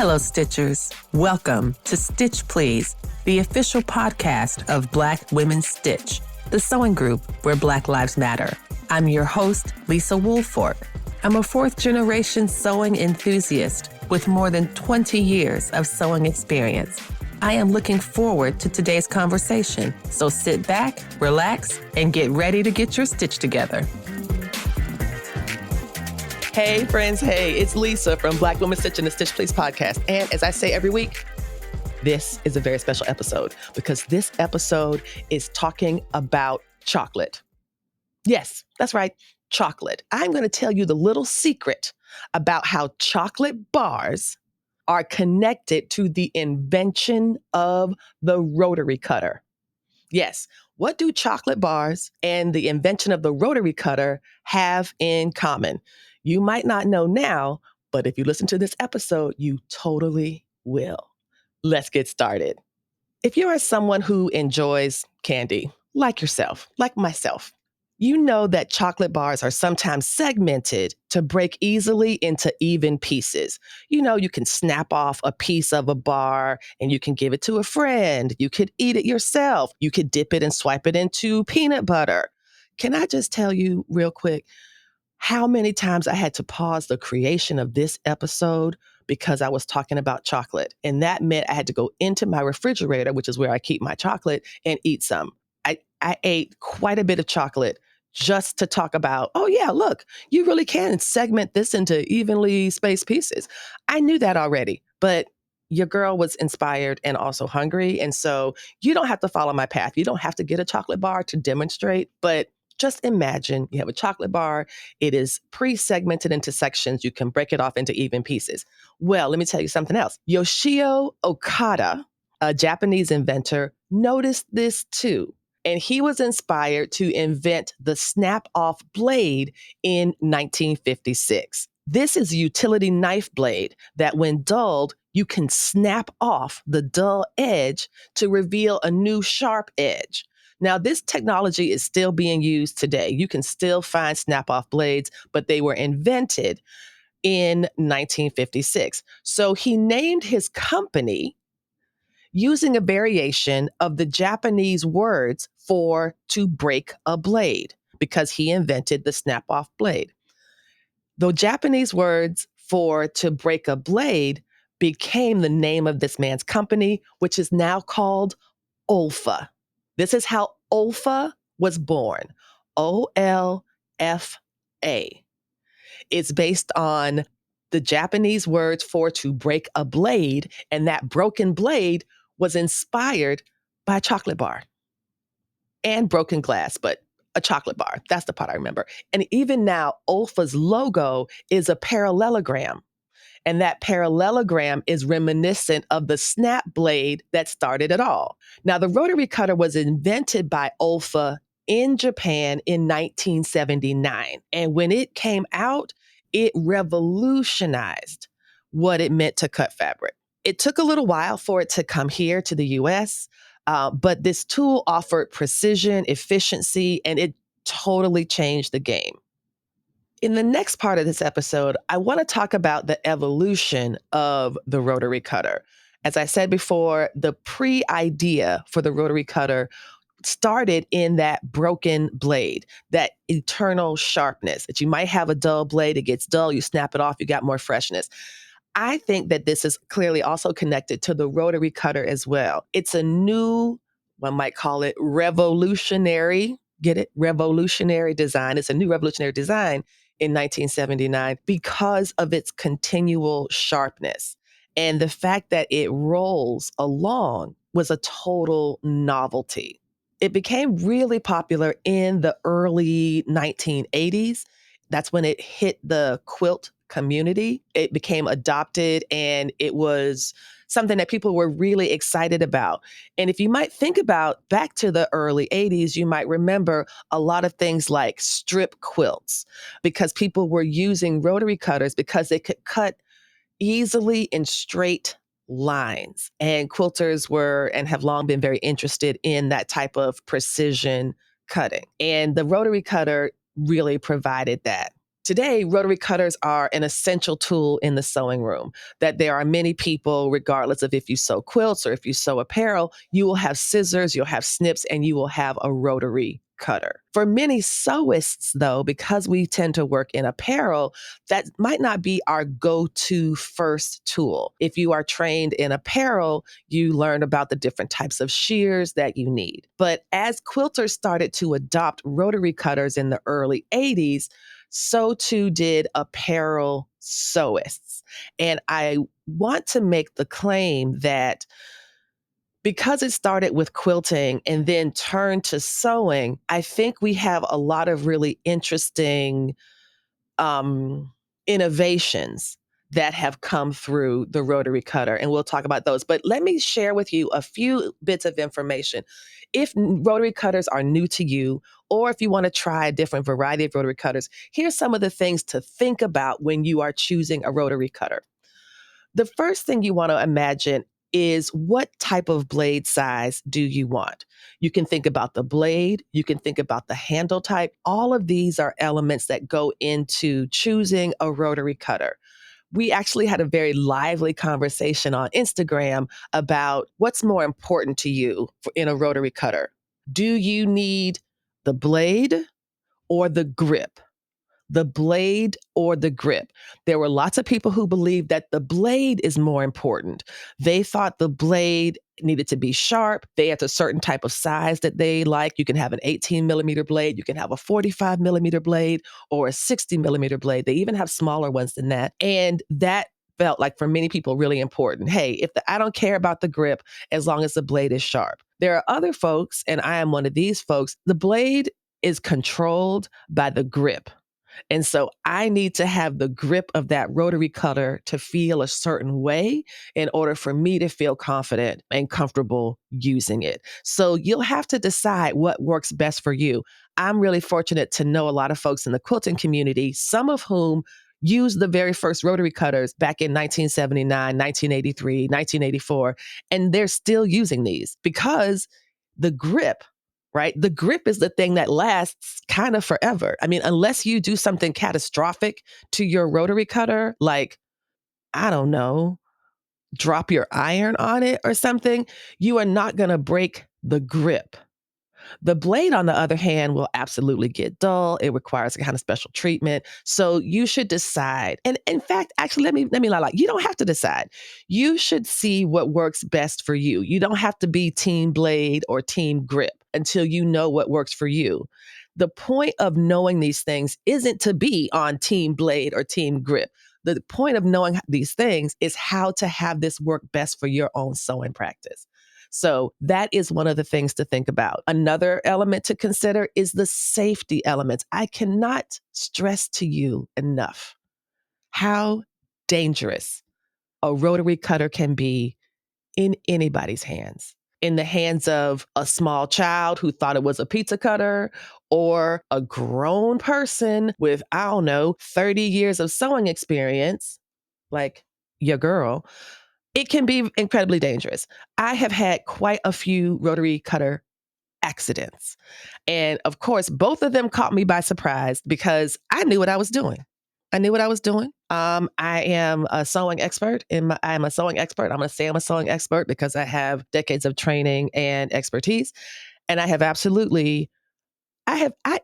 Hello, Stitchers. Welcome to Stitch Please, the official podcast of Black Women Stitch, the sewing group where Black Lives Matter. I'm your host, Lisa Woolfork. I'm a fourth-generation sewing enthusiast with more than 20 years of sewing experience. I am looking forward to today's conversation, so sit back, relax, and get ready to get your stitch together. Hey, friends. Hey, it's Lisa from Black Women Stitch and the Stitch Please podcast. And as I say every week, this is a very special episode because this episode is talking about chocolate. Yes, that's right, chocolate. I'm going to tell you the little secret about how chocolate bars are connected to the invention of the rotary cutter. Yes, what do chocolate bars and the invention of the rotary cutter have in common? You might not know now, but if you listen to this episode, you totally will. Let's get started. If you are someone who enjoys candy, like yourself, like myself, you know that chocolate bars are sometimes segmented to break easily into even pieces. You know, you can snap off a piece of a bar and you can give it to a friend. You could eat it yourself. You could dip it and swipe it into peanut butter. Can I just tell you real quick how many times I had to pause the creation of this episode because I was talking about chocolate? And that meant I had to go into my refrigerator, which is where I keep my chocolate, and eat some. I ate quite a bit of chocolate just to talk about, oh yeah, look, you really can segment this into evenly spaced pieces. I knew that already, but your girl was inspired and also hungry. And so you don't have to follow my path. You don't have to get a chocolate bar to demonstrate, but just imagine you have a chocolate bar. It is pre-segmented into sections. You can break it off into even pieces. Well, let me tell you something else. Yoshio Okada, a Japanese inventor, noticed this too. And he was inspired to invent the snap-off blade in 1956. This is a utility knife blade that when dulled, you can snap off the dull edge to reveal a new sharp edge. Now, this technology is still being used today. You can still find snap-off blades, but they were invented in 1956. So he named his company using a variation of the Japanese words for to break a blade, because he invented the snap-off blade. The Japanese words for to break a blade became the name of this man's company, which is now called Ulfa. This is how Ulfa was born, Olfa. It's based on the Japanese words for to break a blade, and that broken blade was inspired by a chocolate bar and broken glass, but a chocolate bar. That's the part I remember. And even now, Ulfa's logo is a parallelogram. And that parallelogram is reminiscent of the snap blade that started it all. Now, the rotary cutter was invented by Ulfa in Japan in 1979. And when it came out, it revolutionized what it meant to cut fabric. It took a little while for it to come here to the US, but this tool offered precision, efficiency, and it totally changed the game. In the next part of this episode, I want to talk about the evolution of the rotary cutter. As I said before, the pre-idea for the rotary cutter started in that broken blade, that eternal sharpness that you might have a dull blade, it gets dull, you snap it off, you got more freshness. I think that this is clearly also connected to the rotary cutter as well. It's a new, one might call it revolutionary, get it? Revolutionary design. It's a new revolutionary design in 1979 because of its continual sharpness. And the fact that it rolls along was a total novelty. It became really popular in the early 1980s. That's when it hit the quilt community. It became adopted and it was something that people were really excited about. And if you might think about back to the early 80s, you might remember a lot of things like strip quilts, because people were using rotary cutters because they could cut easily in straight lines. And quilters were and have long been very interested in that type of precision cutting. And the rotary cutter really provided that. Today, rotary cutters are an essential tool in the sewing room, that there are many people, regardless of if you sew quilts or if you sew apparel, you will have scissors, you'll have snips, and you will have a rotary cutter. For many sewists, though, because we tend to work in apparel, that might not be our go-to first tool. If you are trained in apparel, you learn about the different types of shears that you need. But as quilters started to adopt rotary cutters in the early 80s, so too did apparel sewists. And I want to make the claim that because it started with quilting and then turned to sewing, I think we have a lot of really interesting innovations that have come through the rotary cutter, and we'll talk about those. But let me share with you a few bits of information. If rotary cutters are new to you, or if you want to try a different variety of rotary cutters, here's some of the things to think about when you are choosing a rotary cutter. The first thing you want to imagine is what type of blade size do you want? You can think about the blade, you can think about the handle type. All of these are elements that go into choosing a rotary cutter. We actually had a very lively conversation on Instagram about what's more important to you in a rotary cutter. Do you need the blade or the grip? The blade or the grip. There were lots of people who believed that the blade is more important. They thought the blade needed to be sharp. They had a certain type of size that they like. You can have an 18 millimeter blade, you can have a 45 millimeter blade, or a 60 millimeter blade. They even have smaller ones than that. And that felt like for many people really important. Hey, I don't care about the grip as long as the blade is sharp. There are other folks, and I am one of these folks, the blade is controlled by the grip. And so I need to have the grip of that rotary cutter to feel a certain way in order for me to feel confident and comfortable using it. So you'll have to decide what works best for you. I'm really fortunate to know a lot of folks in the quilting community, some of whom used the very first rotary cutters back in 1979, 1983, 1984, and they're still using these because the grip, right? The grip is the thing that lasts kind of forever. I mean, unless you do something catastrophic to your rotary cutter, like, I don't know, drop your iron on it or something, you are not going to break the grip. The blade, on the other hand, will absolutely get dull. It requires a kind of special treatment. So you should decide. And in fact, actually, let me lie. You don't have to decide. You should see what works best for you. You don't have to be team blade or team grip until you know what works for you. The point of knowing these things isn't to be on team blade or team grip. The point of knowing these things is how to have this work best for your own sewing practice. So that is one of the things to think about. Another element to consider is the safety elements. I cannot stress to you enough how dangerous a rotary cutter can be in anybody's hands. In the hands of a small child who thought it was a pizza cutter, or a grown person with, 30 years of sewing experience, like your girl, it can be incredibly dangerous. I have had quite a few rotary cutter accidents. And of course, both of them caught me by surprise because I knew what I was doing. I knew what I was doing. I am a sewing expert. I'm a sewing expert. I'm going to say I'm a sewing expert because I have decades of training and expertise. And I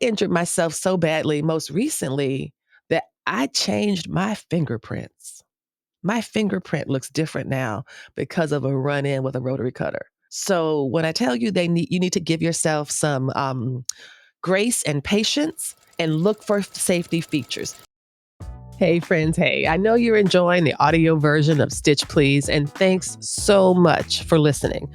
injured myself so badly most recently that I changed my fingerprints. My fingerprint looks different now because of a run-in with a rotary cutter. So when I tell you you need to give yourself some grace and patience and look for safety features. Hey friends, hey, I know you're enjoying the audio version of Stitch Please, and thanks so much for listening.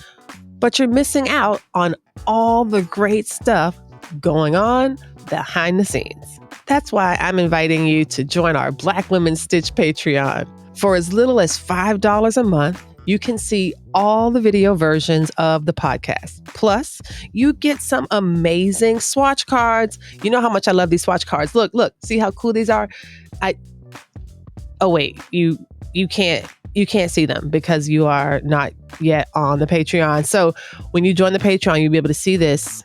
But you're missing out on all the great stuff going on behind the scenes. That's why I'm inviting you to join our Black Women Stitch Patreon. For as little as $5 a month, you can see all the video versions of the podcast. Plus, you get some amazing swatch cards. You know how much I love these swatch cards. Look, see how cool these are? Oh wait, you can't see them because you are not yet on the Patreon. So when you join the Patreon, you'll be able to see this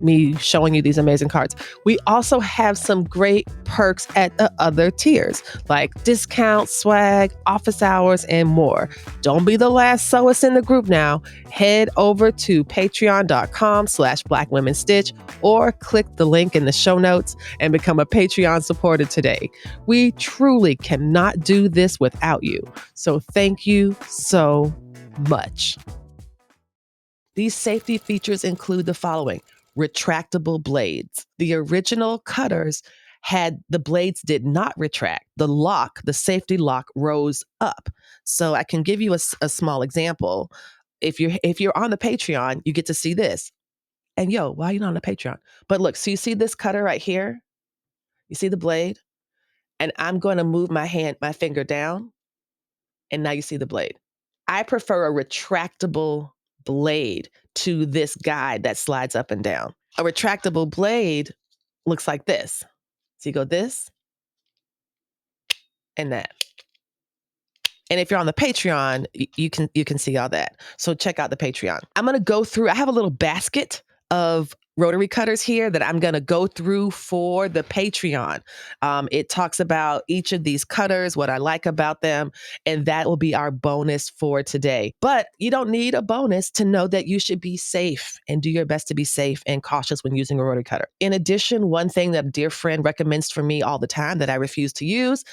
me showing you these amazing cards. We also have some great perks at the other tiers, like discounts, swag, office hours, and more. Don't be the last sewist in the group now. Head over to patreon.com/blackwomenstitch or click the link in the show notes and become a Patreon supporter today. We truly cannot do this without you. So thank you so much. These safety features include the following: retractable blades. The original cutters had the blades did not retract. The safety lock rose up. So I can give you a small example. If you're on the Patreon, you get to see this. And yo, why are you not on the Patreon? But look, so you see this cutter right here? You see the blade? And I'm going to move my finger down, and now you see the blade. I prefer a retractable blade to this guide that slides up and down. A retractable blade looks like this. So you go this and that. And if you're on the Patreon, you can see all that. So check out the Patreon. I'm going to go through, I have a little basket of rotary cutters here that I'm going to go through for the Patreon. It talks about each of these cutters, what I like about them, and that will be our bonus for today. But you don't need a bonus to know that you should be safe and do your best to be safe and cautious when using a rotary cutter. In addition, one thing that a dear friend recommends for me all the time that I refuse to use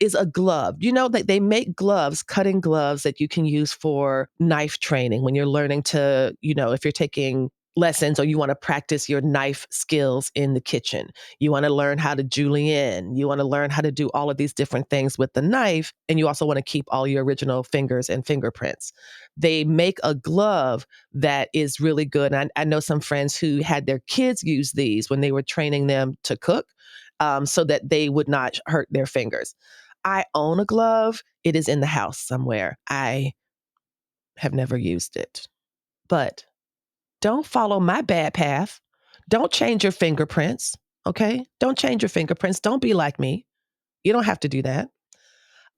is a glove. You know that they make gloves, cutting gloves that you can use for knife training when you're learning to, if you're taking lessons or you want to practice your knife skills in the kitchen. You want to learn how to julienne. You want to learn how to do all of these different things with the knife. And you also want to keep all your original fingers and fingerprints. They make a glove that is really good. And I know some friends who had their kids use these when they were training them to cook, so that they would not hurt their fingers. I own a glove. It is in the house somewhere. I have never used it. But don't follow my bad path. Don't change your fingerprints, okay? Don't change your fingerprints. Don't be like me. You don't have to do that.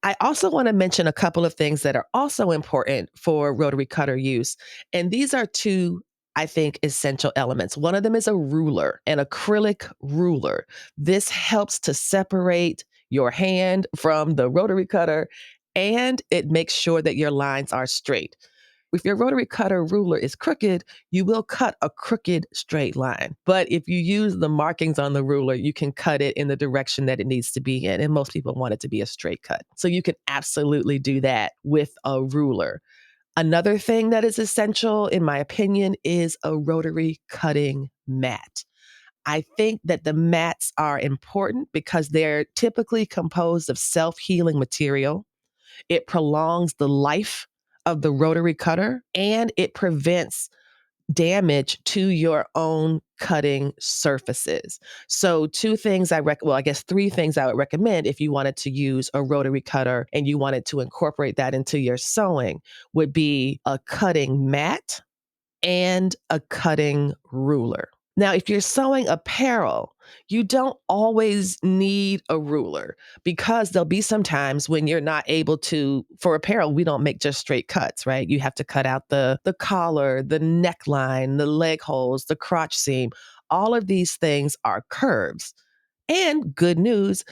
I also want to mention a couple of things that are also important for rotary cutter use. And these are two, I think, essential elements. One of them is a ruler, an acrylic ruler. This helps to separate your hand from the rotary cutter, and it makes sure that your lines are straight. If your rotary cutter ruler is crooked, you will cut a crooked straight line. But if you use the markings on the ruler, you can cut it in the direction that it needs to be in. And most people want it to be a straight cut. So you can absolutely do that with a ruler. Another thing that is essential, in my opinion, is a rotary cutting mat. I think that the mats are important because they're typically composed of self-healing material. It prolongs the life of the rotary cutter, and it prevents damage to your own cutting surfaces. So three things I would recommend if you wanted to use a rotary cutter and you wanted to incorporate that into your sewing would be a cutting mat and a cutting ruler. Now, if you're sewing apparel, you don't always need a ruler because there'll be some times when you're not able to, for apparel, we don't make just straight cuts, right? You have to cut out the collar, the neckline, the leg holes, the crotch seam. All of these things are curves. And good news,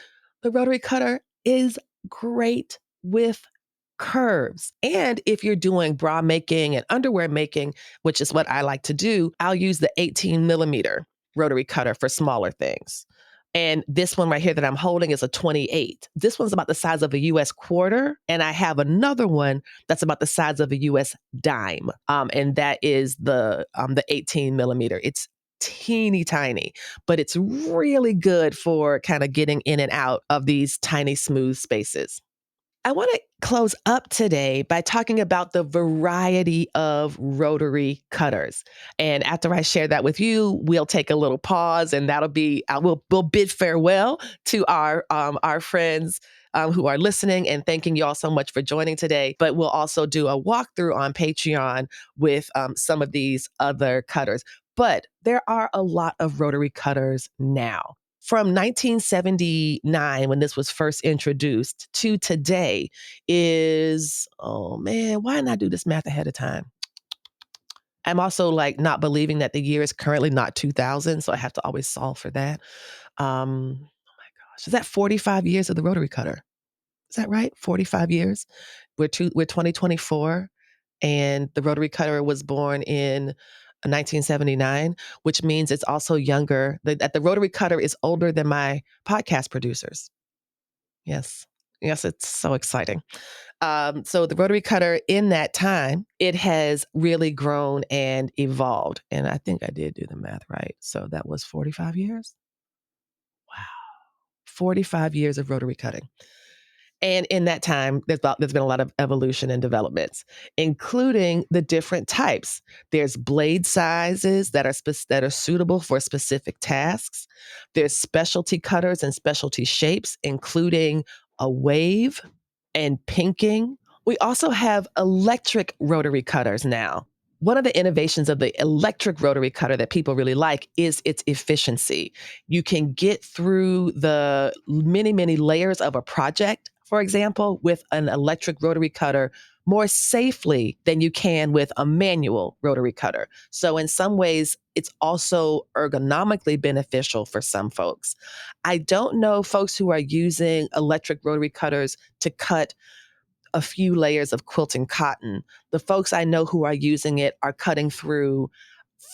the rotary cutter is great with curves. And if you're doing bra making and underwear making, which is what I like to do, I'll use the 18 millimeter rotary cutter for smaller things. And this one right here that I'm holding is a 28. This one's about the size of a US quarter. And I have another one that's about the size of a US dime. And that is the 18 millimeter. It's teeny tiny, but it's really good for kind of getting in and out of these tiny smooth spaces. I want to close up today by talking about the variety of rotary cutters. And after I share that with you, we'll take a little pause, and that'll be we'll bid farewell to our friends who are listening, and thanking you all so much for joining today. But we'll also do a walkthrough on Patreon with some of these other cutters. But there are a lot of rotary cutters now. From 1979, when this was first introduced, to today is, oh man, why didn't I do this math ahead of time? I'm also like not believing that the year is currently not 2000. So I have to always solve for that. Oh my gosh. Is that 45 years of the rotary cutter? Is that right? 45 years? We're 2024 and the rotary cutter was born in 1979, which means it's also younger. That the rotary cutter is older than my podcast producers. Yes. Yes, it's so exciting. So the rotary cutter in that time, it has really grown and evolved. And I think I did do the math right. So that was 45 years. Wow. 45 years of rotary cutting. And in that time, there's been a lot of evolution and developments, including the different types. There's blade sizes that are suitable for specific tasks. There's specialty cutters and specialty shapes, including a wave and pinking. We also have electric rotary cutters now. One of the innovations of the electric rotary cutter that people really like is its efficiency. You can get through the many, many layers of a project, for example, with an electric rotary cutter more safely than you can with a manual rotary cutter. So in some ways, it's also ergonomically beneficial for some folks. I don't know folks who are using electric rotary cutters to cut a few layers of quilting cotton. The folks I know who are using it are cutting through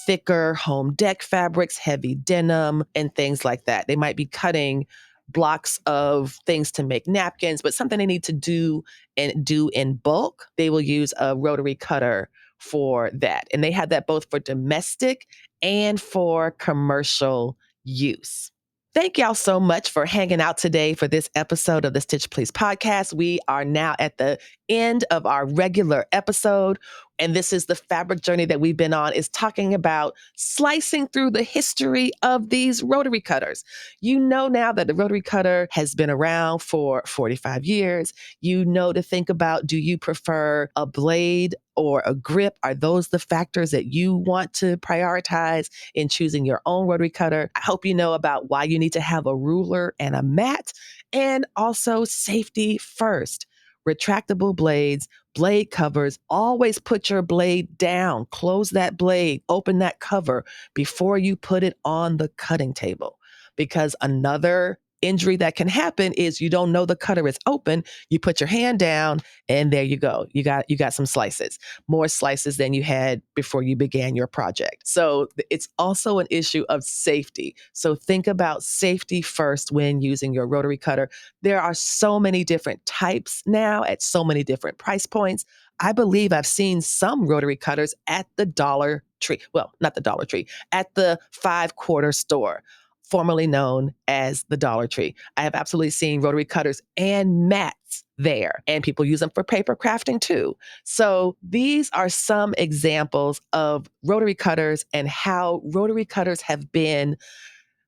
thicker home deck fabrics, heavy denim, and things like that. They might be cutting blocks of things to make napkins, but something they need to do in bulk, they will use a rotary cutter for that. And they have that both for domestic and for commercial use. Thank y'all so much for hanging out today for this episode of the Stitch Please podcast. We are now at the end of our regular episode. And this is the fabric journey that we've been on, is talking about slicing through the history of these rotary cutters. You know now that the rotary cutter has been around for 45 years. You know to think about, do you prefer a blade or a grip? Are those the factors that you want to prioritize in choosing your own rotary cutter? I hope you know about why you need to have a ruler and a mat, and also safety first. Retractable blades, blade covers. Always put your blade down, close that blade, open that cover before you put it on the cutting table. Because another injury that can happen is you don't know the cutter is open. You put your hand down and there you go. You got some slices, more slices than you had before you began your project. So it's also an issue of safety. So think about safety first when using your rotary cutter. There are so many different types now at so many different price points. I believe I've seen some rotary cutters at the Dollar Tree. Well, not the Dollar Tree, at the 5-quarter store, formerly known as the Dollar Tree. I have absolutely seen rotary cutters and mats there, and people use them for paper crafting too. So these are some examples of rotary cutters and how rotary cutters have been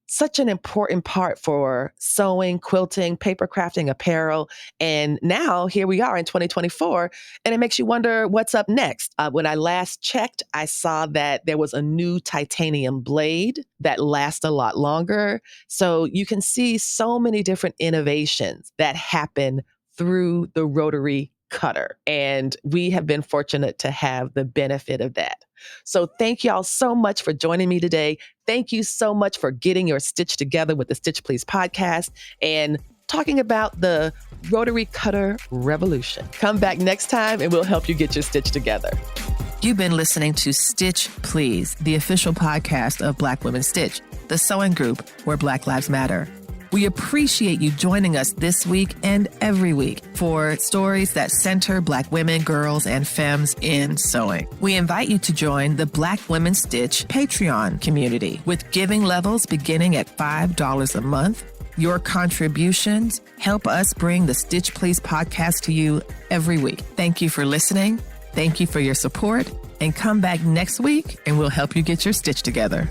such an important part for sewing, quilting, paper crafting, apparel. And now here we are in 2024, and it makes you wonder what's up next. When I last checked, I saw that there was a new titanium blade that lasts a lot longer. So you can see so many different innovations that happen through the rotary cutter. And we have been fortunate to have the benefit of that. So thank y'all so much for joining me today. Thank you so much for getting your stitch together with the Stitch Please podcast and talking about the rotary cutter revolution. Come back next time and we'll help you get your stitch together. You've been listening to Stitch Please, the official podcast of Black Women Stitch, the sewing group where Black Lives Matter. We appreciate you joining us this week and every week for stories that center Black women, girls, and femmes in sewing. We invite you to join the Black Women Stitch Patreon community with giving levels beginning at $5 a month. Your contributions help us bring the Stitch Please podcast to you every week. Thank you for listening. Thank you for your support, and come back next week and we'll help you get your stitch together.